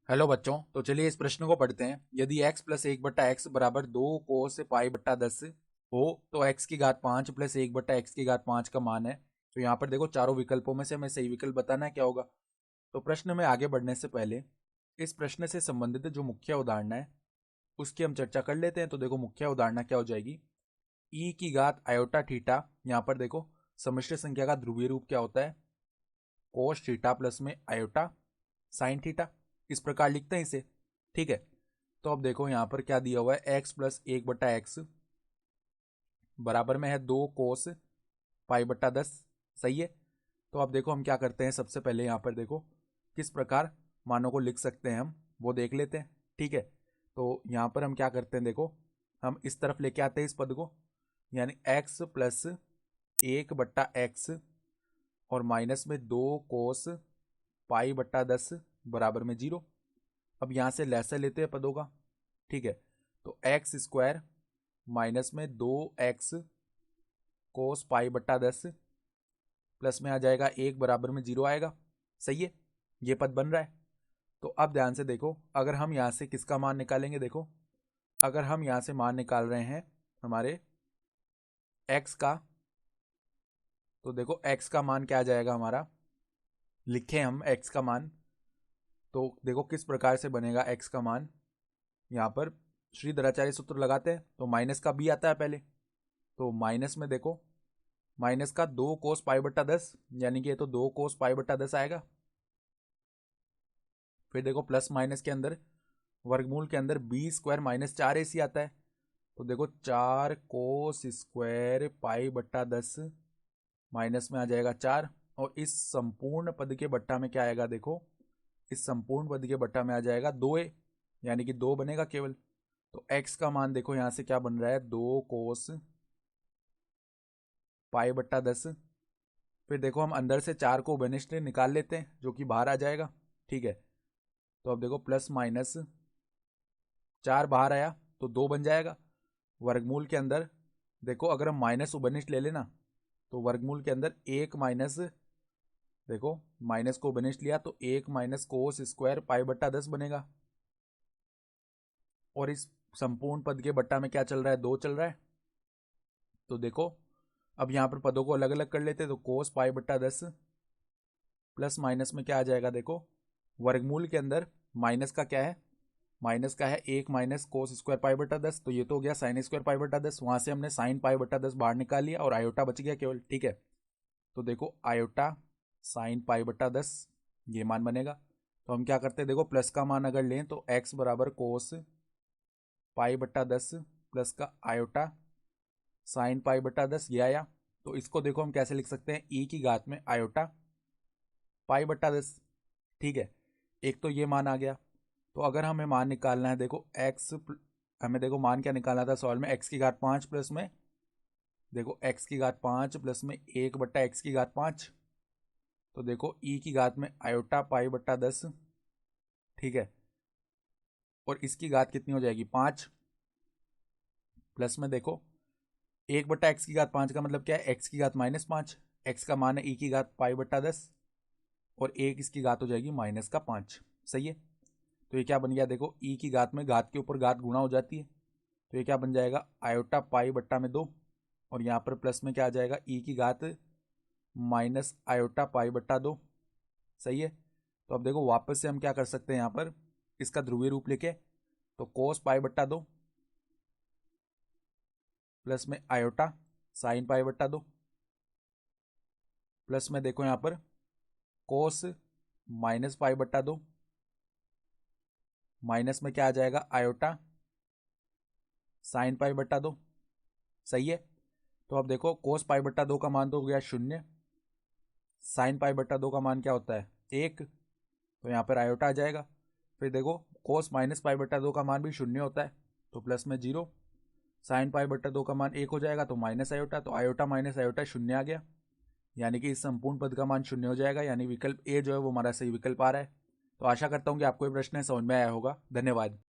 Hello बच्चों, तो चलिए इस प्रश्न को पढ़ते हैं। यदि x प्लस एक बट्टा एक्स बराबर 2 पाई बट्टा 10 हो तो x की घात 5 प्लस एक बट्टा एक्स की घात 5 का मान है। तो यहाँ पर देखो, चारों विकल्पों में से हमें सही विकल्प बताना है क्या होगा। तो प्रश्न में आगे बढ़ने से पहले इस प्रश्न से संबंधित जो मुख्य उदाहरण है उसकी हम चर्चा कर लेते हैं। तो देखो, मुख्य उदाहरण क्या हो जाएगी, ई की घात आयोटा थीटा। यहाँ पर देखो, सम्मिश्र संख्या का ध्रुवीय रूप क्या होता है, कोस थीटा प्लस में आयोटा साइन थीटा। इस प्रकार लिखते हैं इसे, ठीक है। तो अब देखो यहाँ पर क्या दिया हुआ है, x प्लस एक बट्टा एक्स बराबर में है 2 कोस पाई बट्टा 10। सही है। तो अब देखो हम क्या करते हैं, सबसे पहले यहाँ पर देखो किस प्रकार मानों को लिख सकते हैं हम वो देख लेते हैं, ठीक है। तो यहाँ पर हम क्या करते हैं, देखो हम इस तरफ लेके आते हैं इस पद को, यानी x प्लस एक बट्टा एक्स और माइनस में 2 कोस पाई बट्टा 10 बराबर में 0। अब यहाँ से लहसा लेते हैं पदों का, ठीक है। तो एक्स स्क्वायर माइनस में 2 एक्स कोस पाई बट्टा 10 प्लस में आ जाएगा 1 बराबर में 0 आएगा। सही है, ये पद बन रहा है। तो अब ध्यान से देखो, अगर हम यहाँ से किसका मान निकालेंगे, देखो अगर हम यहाँ से मान निकाल रहे हैं हमारे एक्स का, तो देखो एक्स का मान क्या आ जाएगा हमारा, लिखें हम एक्स का मान। तो देखो किस प्रकार से बनेगा एक्स का मान, यहाँ पर श्रीधराचार्य सूत्र लगाते हैं तो माइनस का बी आता है पहले। तो माइनस में देखो, माइनस का 2 कोस पाई बट्टा 10, यानी कि ये तो 2 कोस पाई बट्टा 10 आएगा। फिर देखो प्लस माइनस के अंदर वर्गमूल के अंदर बी स्क्वायर माइनस 4ac आता है। तो देखो 4 कोस स्क्वायर पाई बट्टा 10 माइनस में आ जाएगा 4। और इस संपूर्ण पद के बट्टा में क्या आएगा, देखो इस संपूर्ण पद के बट्टा में आ जाएगा 2a, यानी कि 2 बनेगा केवल। तो x का मान देखो यहां से क्या बन रहा है, 2 कोस पाई बट्टा 10। फिर देखो हम अंदर से 4 को बनिष्ठ निकाल लेते हैं जो कि बाहर आ जाएगा, ठीक है। तो अब देखो प्लस माइनस 4 बाहर आया तो 2 बन जाएगा। वर्गमूल के अंदर देखो, अगर हम माइनस उबनिष्ठ ले लेना तो वर्गमूल के अंदर 1 माइनस, देखो माइनस को उबनिष्ठ लिया तो 1 माइनस कोस स्क्वायर पाई बट्टा 10 बनेगा। और इस संपूर्ण पद के बट्टा में क्या चल रहा है, 2 चल रहा है। तो देखो अब यहाँ पर पदों को अलग अलग कर लेते हैं। तो कोस पाई बट्टा 10 प्लस माइनस में क्या आ जाएगा, देखो वर्गमूल के अंदर माइनस का क्या है, माइनस का है 1 माइनस कोस स्क्वायर पाई बट्टा 10। तो ये तो हो गया साइन स्क्वायर पाई बट्टा 10, वहां से हमने साइन पाई बट्टा 10 बाहर निकाल लिया और आयोटा बच गया केवल, ठीक है। तो देखो आयोटा साइन पाई बट्टा 10 ये मान बनेगा। तो हम क्या करते हैं, देखो प्लस का मान अगर लें तो x बराबर कोस पाई बट्टा 10 प्लस का आयोटा साइन पाई बट्टा 10 ये आया। तो इसको देखो हम कैसे लिख सकते हैं, ई की घात में आयोटा पाई बट्टा 10, ठीक है। एक तो ये मान आ गया। तो अगर हमें मान निकालना है, देखो एक्स, हमें देखो मान क्या निकालना था सवाल में, एक्स की घात 5 प्लस में, देखो एक्स की घात 5 प्लस में 1 बट्टा एक्स की घात 5। तो देखो ई की घात में आयोटा पाई बट्टा 10, ठीक है। और इसकी घात कितनी हो जाएगी, 5 प्लस में देखो 1 बट्टा एक्स की घात 5 का मतलब क्या है, एक्स की घात -5। एक्स का मान है ई की घात पाई बट्टा 10 और एक इसकी घात हो जाएगी माइनस का 5। सही है। तो ये क्या बन गया, देखो ई की घात में घात के ऊपर घात गुणा हो जाती है। तो ये क्या बन जाएगा, आयोटा पाई बट्टा में 2, और यहाँ पर प्लस में क्या आ जाएगा, ई की घात माइनस आयोटा पाई बट्टा 2। सही है। तो अब देखो वापस से हम क्या कर सकते हैं, यहाँ पर इसका ध्रुवीय रूप लेके, तो कोस पाई बट्टा 2 प्लस में आयोटा साइन पाई बट्टा 2 प्लस में देखो यहाँ पर कोस माइनस पाई बट्टा 2 माइनस में क्या आ जाएगा, आयोटा साइन पाई बट्टा 2। सही है। तो अब देखो कोस पाई बट्टा 2 का मान तो हो गया 0, साइन पाई बट्टा 2 का मान क्या होता है, 1। तो यहाँ पर आयोटा आ जाएगा। फिर देखो कोस माइनस पाई बट्टा 2 का मान भी 0 होता है, तो प्लस में 0। साइन पाई बट्टा 2 का मान 1 हो जाएगा, तो माइनस आयोटा, तो आयोटा माइनस आयोटा 0 आ गया, यानी कि इस संपूर्ण पद का मान 0 हो जाएगा, यानी विकल्प ए जो है वो हमारा सही विकल्प आ रहा है। तो आशा करता हूँ कि आपको ये प्रश्न समझ में आया होगा। धन्यवाद।